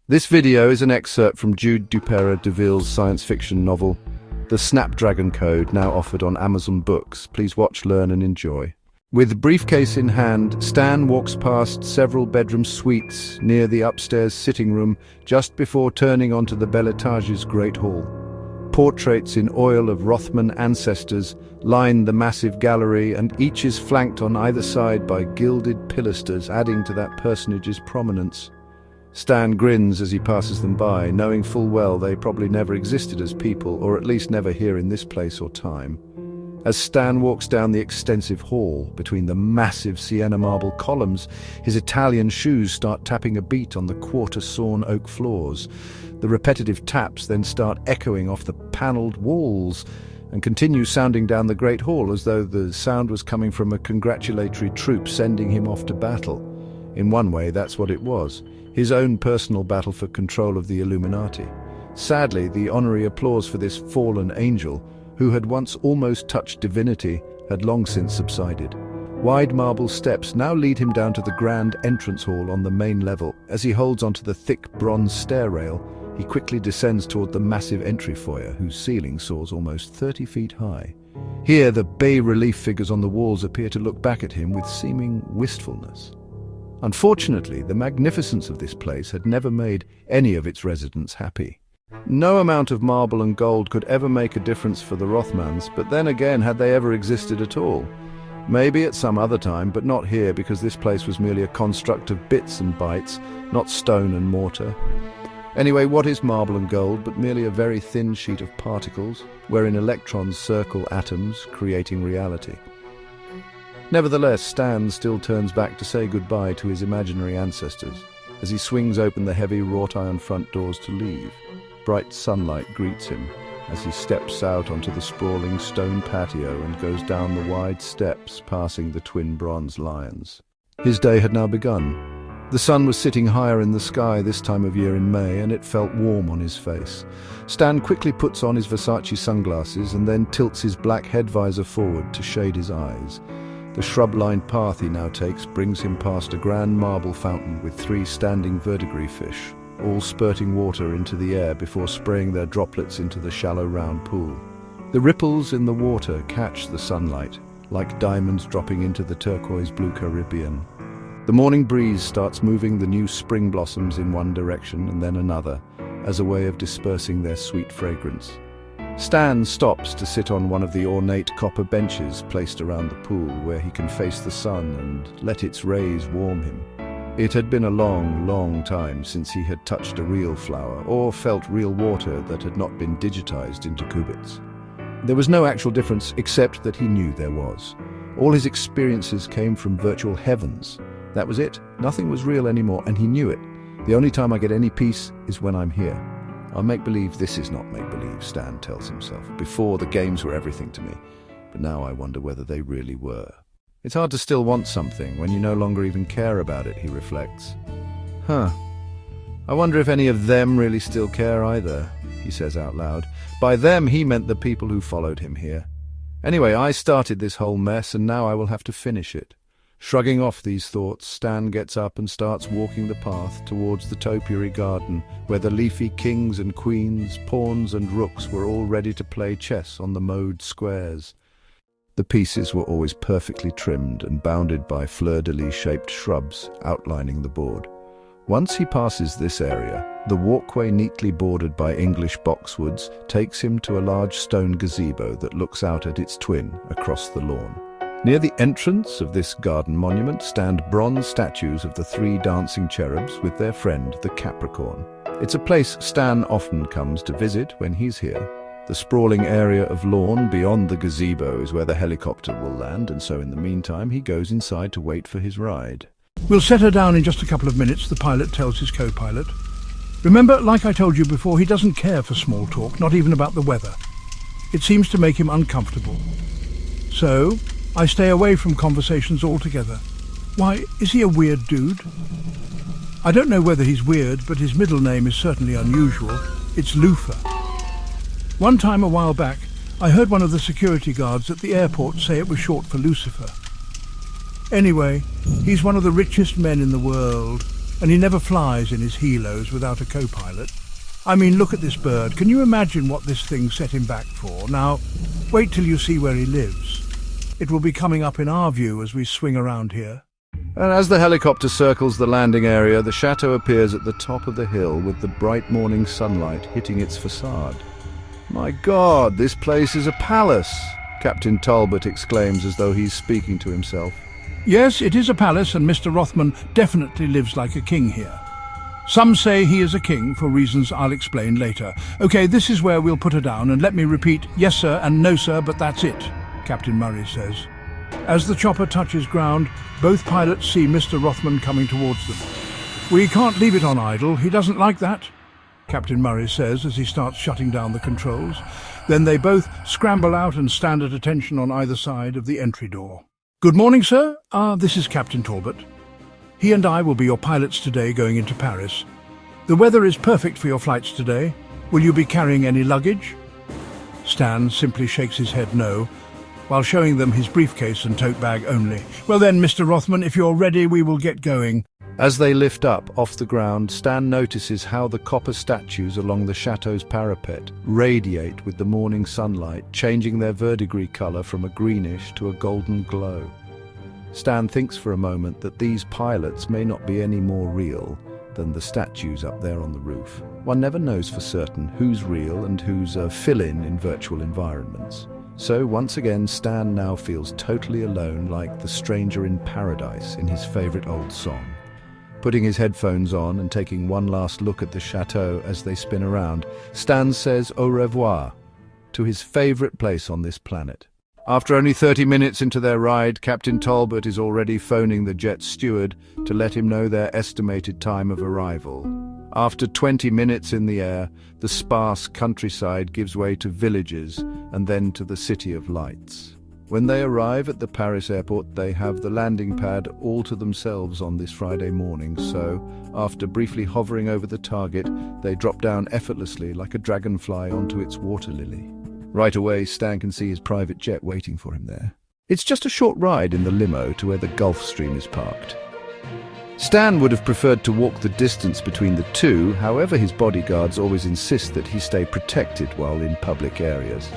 This video is an excerpt from Jude Dupera de Ville's science fiction novel, The Snapdragon Code, now offered on Amazon Books. Please watch, learn and enjoy. With briefcase in hand, Stan walks past several bedroom suites near the upstairs sitting room just before turning onto the Bel Etage's Great Hall. Portraits in oil of Rothmann ancestors line the massive gallery, and each is flanked on either side by gilded pilasters, adding to that personage's prominence. Stan grins as he passes them by, knowing full well they probably never existed as people, or at least never here in this place or time. As Stan walks down the extensive hall between the massive sienna marble columns, his Italian shoes start tapping a beat on the quarter-sawn oak floors. The repetitive taps then start echoing off the panelled walls and continue sounding down the Great Hall as though the sound was coming from a congratulatory troop sending him off to battle. In one way, that's what it was. His own personal battle for control of the Illuminati. Sadly, the honorary applause for this fallen angel, who had once almost touched divinity, had long since subsided. Wide marble steps now lead him down to the grand entrance hall on the main level. As he holds onto the thick bronze stair rail, he quickly descends toward the massive entry foyer, whose ceiling soars almost 30 feet high. Here, the bas-relief figures on the walls appear to look back at him with seeming wistfulness. Unfortunately, the magnificence of this place had never made any of its residents happy. No amount of marble and gold could ever make a difference for the Rothmanns, but then again, had they ever existed at all? Maybe at some other time, but not here, because this place was merely a construct of bits and bytes, not stone and mortar. Anyway, what is marble and gold but merely a very thin sheet of particles, wherein electrons circle atoms, creating reality? Nevertheless, Stan still turns back to say goodbye to his imaginary ancestors, as he swings open the heavy wrought-iron front doors to leave. Bright sunlight greets him as he steps out onto the sprawling stone patio and goes down the wide steps, passing the twin bronze lions. His day had now begun. The sun was sitting higher in the sky this time of year in May, and it felt warm on his face. Stan quickly puts on his Versace sunglasses and then tilts his black head visor forward to shade his eyes. The shrub-lined path he now takes brings him past a grand marble fountain with 3 standing verdigris fish, all spurting water into the air before spraying their droplets into the shallow round pool. The ripples in the water catch the sunlight, like diamonds dropping into the turquoise blue Caribbean. The morning breeze starts moving the new spring blossoms in one direction and then another, as a way of dispersing their sweet fragrance. Stan stops to sit on one of the ornate copper benches placed around the pool, where he can face the sun and let its rays warm him. It had been a long, long time since he had touched a real flower or felt real water that had not been digitized into qubits. There was no actual difference, except that he knew there was. All his experiences came from virtual heavens. That was it. Nothing was real anymore, and he knew it. The only time I get any peace is when I'm here. I'll make believe this is not make-believe, Stan tells himself. Before, the games were everything to me, but now I wonder whether they really were. It's hard to still want something when you no longer even care about it, he reflects. I wonder if any of them really still care either, he says out loud. By them, he meant the people who followed him here. Anyway, I started this whole mess, and now I will have to finish it. Shrugging off these thoughts, Stan gets up and starts walking the path towards the topiary garden, where the leafy kings and queens, pawns and rooks were all ready to play chess on the mowed squares. The pieces were always perfectly trimmed and bounded by fleur-de-lis-shaped shrubs outlining the board. Once he passes this area, the walkway neatly bordered by English boxwoods takes him to a large stone gazebo that looks out at its twin across the lawn. Near the entrance of this garden monument stand bronze statues of the 3 dancing cherubs with their friend, the Capricorn. It's a place Stan often comes to visit when he's here. The sprawling area of lawn beyond the gazebo is where the helicopter will land, and so in the meantime he goes inside to wait for his ride. "We'll set her down in just a couple of minutes," the pilot tells his co-pilot. "Remember, like I told you before, he doesn't care for small talk, not even about the weather. It seems to make him uncomfortable. So I stay away from conversations altogether. Why, is he a weird dude? I don't know whether he's weird, but his middle name is certainly unusual. It's Lufa. One time a while back, I heard one of the security guards at the airport say it was short for Lucifer. Anyway, he's one of the richest men in the world. and he never flies in his helos without a co-pilot. I mean, look at this bird. Can you imagine what this thing set him back for? Now, wait till you see where he lives. It will be coming up in our view as we swing around here. And as the helicopter circles the landing area, the chateau appears at the top of the hill with the bright morning sunlight hitting its facade. "My God, this place is a palace!" Captain Talbot exclaims as though he's speaking to himself. Yes, it is a palace, and Mr. Rothmann definitely lives like a king here. Some say he is a king for reasons I'll explain later. Okay, this is where we'll put her down, and let me repeat, yes sir and no sir, but that's it, Captain Murray says. As the chopper touches ground, both pilots see Mr. Rothmann coming towards them. "We can't leave it on idle, he doesn't like that," Captain Murray says as he starts shutting down the controls. Then they both scramble out and stand at attention on either side of the entry door. "Good morning, sir. This is Captain Talbot. He and I will be your pilots today going into Paris. The weather is perfect for your flights today. Will you be carrying any luggage?" Stan simply shakes his head no, while showing them his briefcase and tote bag only. "Well then, Mr. Rothmann, if you're ready, we will get going." As they lift up off the ground, Stan notices how the copper statues along the chateau's parapet radiate with the morning sunlight, changing their verdigris color from a greenish to a golden glow. Stan thinks for a moment that these pilots may not be any more real than the statues up there on the roof. One never knows for certain who's real and who's a fill-in in virtual environments. So once again, Stan now feels totally alone, like the stranger in paradise in his favorite old song. Putting his headphones on and taking one last look at the chateau as they spin around, Stan says au revoir to his favorite place on this planet. After only 30 minutes into their ride, Captain Talbot is already phoning the jet's steward to let him know their estimated time of arrival. After 20 minutes in the air, the sparse countryside gives way to villages and then to the City of Lights. When they arrive at the Paris airport, they have the landing pad all to themselves on this Friday morning, so after briefly hovering over the target, they drop down effortlessly like a dragonfly onto its water lily. Right away, Stan can see his private jet waiting for him there. It's just a short ride in the limo to where the Gulf Stream is parked. Stan would have preferred to walk the distance between the two, however his bodyguards always insist that he stay protected while in public areas.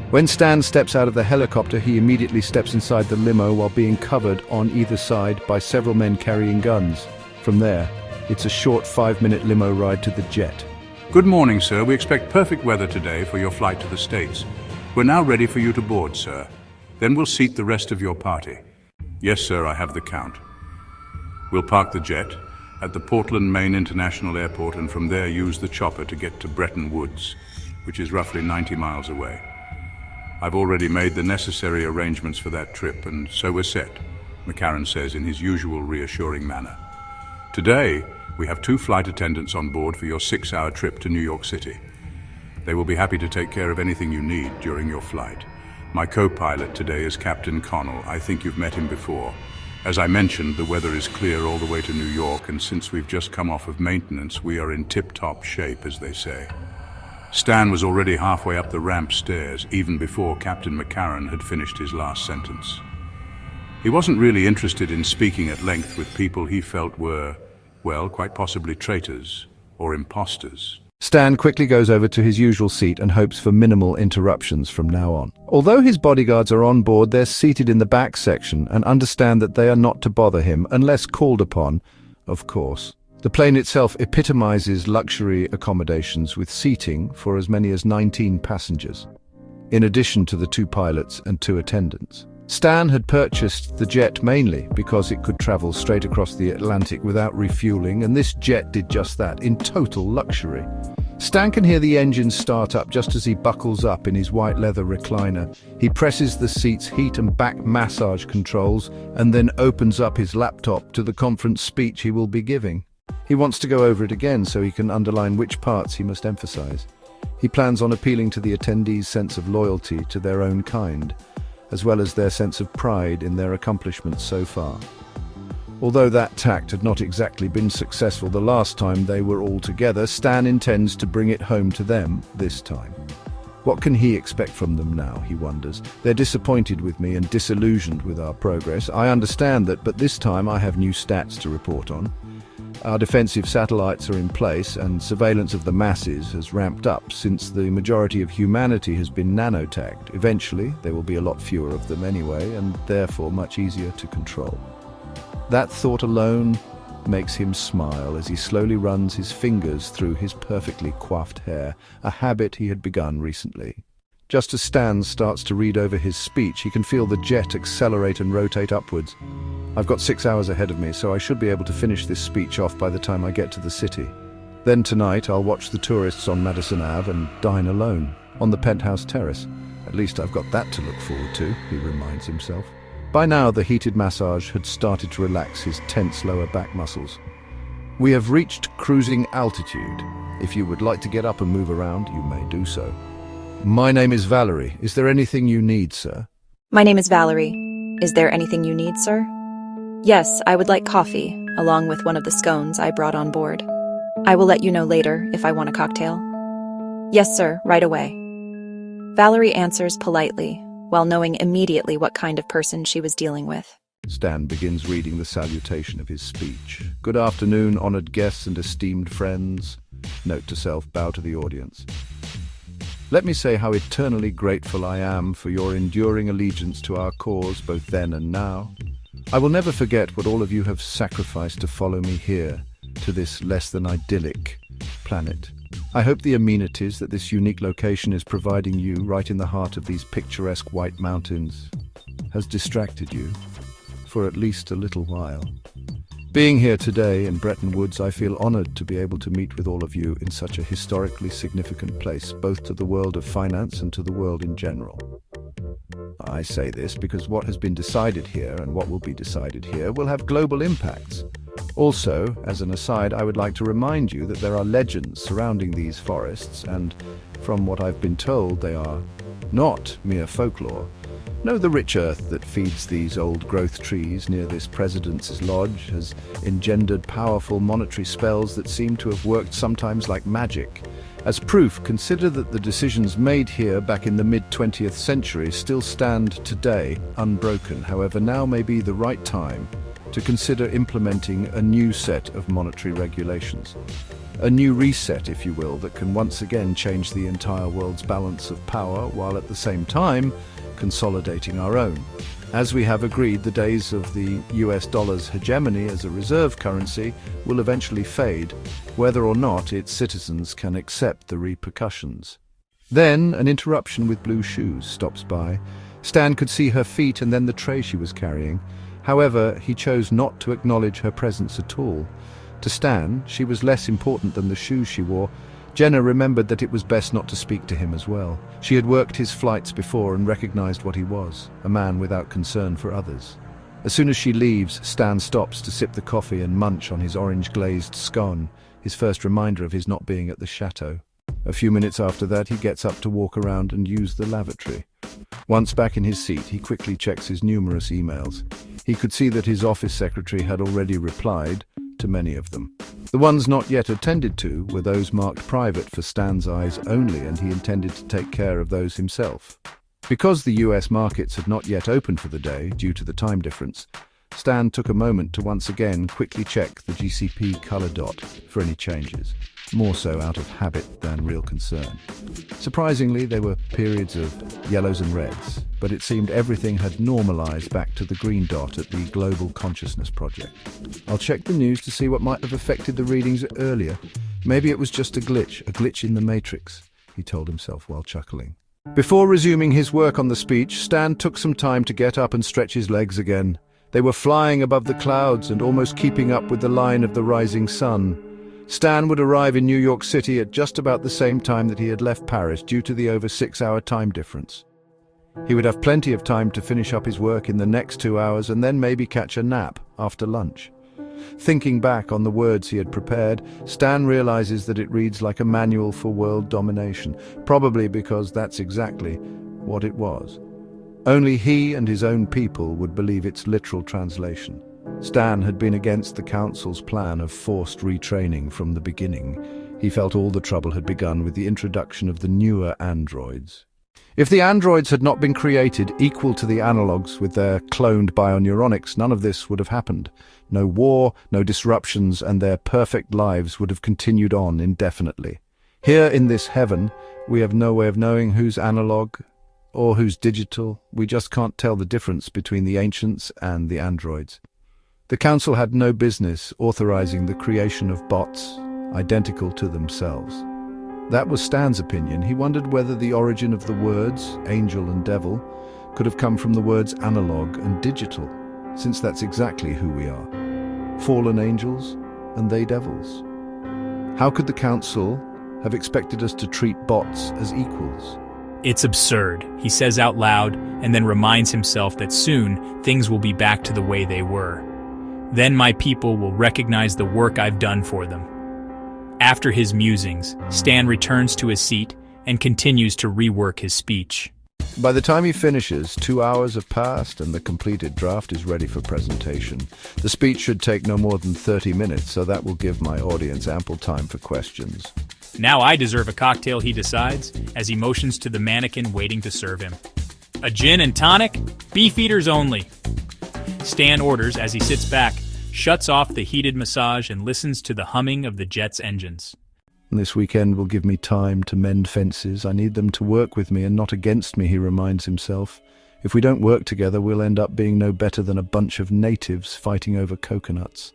When Stan steps out of the helicopter, he immediately steps inside the limo while being covered on either side by several men carrying guns. From there, it's a short 5-minute limo ride to the jet. Good morning, sir. We expect perfect weather today for your flight to the States. We're now ready for you to board, sir. Then we'll seat the rest of your party. Yes, sir, I have the count. We'll park the jet at the Portland, Maine International Airport and from there use the chopper to get to Bretton Woods, which is roughly 90 miles away. I've already made the necessary arrangements for that trip, and so we're set, McCarran says in his usual reassuring manner. Today, we have 2 flight attendants on board for your 6-hour trip to New York City. They will be happy to take care of anything you need during your flight. My co-pilot today is Captain Connell. I think you've met him before. As I mentioned, the weather is clear all the way to New York, and since we've just come off of maintenance, we are in tip-top shape, as they say. Stan was already halfway up the ramp stairs, even before Captain McCarran had finished his last sentence. He wasn't really interested in speaking at length with people he felt were, well, quite possibly traitors or imposters. Stan quickly goes over to his usual seat and hopes for minimal interruptions from now on. Although his bodyguards are on board, they're seated in the back section and understand that they are not to bother him unless called upon, of course. The plane itself epitomizes luxury accommodations with seating for as many as 19 passengers, in addition to the 2 pilots and 2 attendants. Stan had purchased the jet mainly because it could travel straight across the Atlantic without refueling, and this jet did just that, in total luxury. Stan can hear the engines start up just as he buckles up in his white leather recliner. He presses the seat's heat and back massage controls and then opens up his laptop to the conference speech he will be giving. He wants to go over it again so he can underline which parts he must emphasize. He plans on appealing to the attendees' sense of loyalty to their own kind, as well as their sense of pride in their accomplishments so far. Although that tact had not exactly been successful the last time they were all together, Stan intends to bring it home to them this time. What can he expect from them now, he wonders. They're disappointed with me and disillusioned with our progress. I understand that, but this time I have new stats to report on. Our defensive satellites are in place, and surveillance of the masses has ramped up since the majority of humanity has been nanotagged. Eventually, there will be a lot fewer of them anyway, and therefore much easier to control. That thought alone makes him smile as he slowly runs his fingers through his perfectly coiffed hair, a habit he had begun recently. Just as Stan starts to read over his speech, he can feel the jet accelerate and rotate upwards. I've got 6 hours ahead of me, so I should be able to finish this speech off by the time I get to the city. Then tonight I'll watch the tourists on Madison Ave and dine alone, on the penthouse terrace. At least I've got that to look forward to, he reminds himself. By now the heated massage had started to relax his tense lower back muscles. We have reached cruising altitude. If you would like to get up and move around, you may do so. My name is Valerie. Is there anything you need, sir? My name is Valerie. Is there anything you need, sir? Yes, I would like coffee, along with one of the scones I brought on board. I will let you know later if I want a cocktail. Yes, sir, right away. Valerie answers politely, while knowing immediately what kind of person she was dealing with. Stan begins reading the salutation of his speech. Good afternoon, honored guests and esteemed friends. Note to self, bow to the audience. Let me say how eternally grateful I am for your enduring allegiance to our cause, both then and now. I will never forget what all of you have sacrificed to follow me here, to this less than idyllic planet. I hope the amenities that this unique location is providing you, right in the heart of these picturesque white mountains, has distracted you for at least a little while. Being here today in Bretton Woods, I feel honored to be able to meet with all of you in such a historically significant place, both to the world of finance and to the world in general. I say this because what has been decided here and what will be decided here will have global impacts. Also, as an aside, I would like to remind you that there are legends surrounding these forests, and from what I've been told, they are not mere folklore. No, the rich earth that feeds these old-growth trees near this president's lodge has engendered powerful monetary spells that seem to have worked sometimes like magic. As proof, consider that the decisions made here back in the mid-20th century still stand today, unbroken. However, now may be the right time to consider implementing a new set of monetary regulations. A new reset, if you will, that can once again change the entire world's balance of power, while at the same time consolidating our own. As we have agreed, the days of the US dollar's hegemony as a reserve currency will eventually fade, whether or not its citizens can accept the repercussions. Then an interruption with blue shoes stops by. Stan could see her feet and then the tray she was carrying. However, he chose not to acknowledge her presence at all. To Stan, she was less important than the shoes she wore. Jenna remembered that it was best not to speak to him as well. She had worked his flights before and recognized what he was, a man without concern for others. As soon as she leaves, Stan stops to sip the coffee and munch on his orange-glazed scone, his first reminder of his not being at the chateau. A few minutes after that, he gets up to walk around and use the lavatory. Once back in his seat, he quickly checks his numerous emails. He could see that his office secretary had already replied to many of them. The ones not yet attended to were those marked private for Stan's eyes only, and he intended to take care of those himself. Because the US markets had not yet opened for the day due to the time difference, Stan took a moment to once again quickly check the GCP color dot for any changes, more so out of habit than real concern. Surprisingly, there were periods of yellows and reds, but it seemed everything had normalized back to the green dot at the Global Consciousness Project. I'll check the news to see what might have affected the readings earlier. Maybe it was just a glitch in the matrix, he told himself while chuckling. Before resuming his work on the speech, Stan took some time to get up and stretch his legs again. They were flying above the clouds and almost keeping up with the line of the rising sun. Stan would arrive in New York City at just about the same time that he had left Paris due to the over 6-hour time difference. He would have plenty of time to finish up his work in the next 2 hours and then maybe catch a nap after lunch. Thinking back on the words he had prepared, Stan realizes that it reads like a manual for world domination, probably because that's exactly what it was. Only he and his own people would believe its literal translation. Stan had been against the Council's plan of forced retraining from the beginning. He felt all the trouble had begun with the introduction of the newer androids. If the androids had not been created equal to the analogs with their cloned bioneuronics, none of this would have happened. No war, no disruptions, and their perfect lives would have continued on indefinitely. Here in this heaven, we have no way of knowing who's analog or who's digital. We just can't tell the difference between the ancients and the androids. The Council had no business authorizing the creation of bots identical to themselves. That was Stan's opinion. He wondered whether the origin of the words, angel and devil, could have come from the words analog and digital, since that's exactly who we are. Fallen angels and they devils. How could the Council have expected us to treat bots as equals? It's absurd, he says out loud, and then reminds himself that soon things will be back to the way they were. Then my people will recognize the work I've done for them. After his musings, Stan returns to his seat and continues to rework his speech. By the time he finishes, 2 hours have passed and the completed draft is ready for presentation. The speech should take no more than 30 minutes, so that will give my audience ample time for questions. Now I deserve a cocktail, he decides, as he motions to the mannequin waiting to serve him. A gin and tonic? Beefeaters only. Stan orders as he sits back, shuts off the heated massage, and listens to the humming of the jet's engines. This weekend will give me time to mend fences. I need them to work with me and not against me, he reminds himself. If we don't work together, we'll end up being no better than a bunch of natives fighting over coconuts.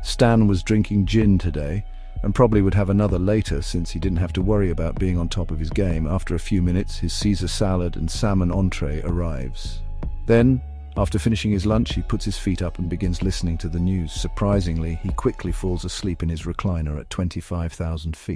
Stan was drinking gin today, and probably would have another later since he didn't have to worry about being on top of his game. After a few minutes, his Caesar salad and salmon entree arrives. Then, after finishing his lunch, he puts his feet up and begins listening to the news. Surprisingly, he quickly falls asleep in his recliner at 25,000 feet.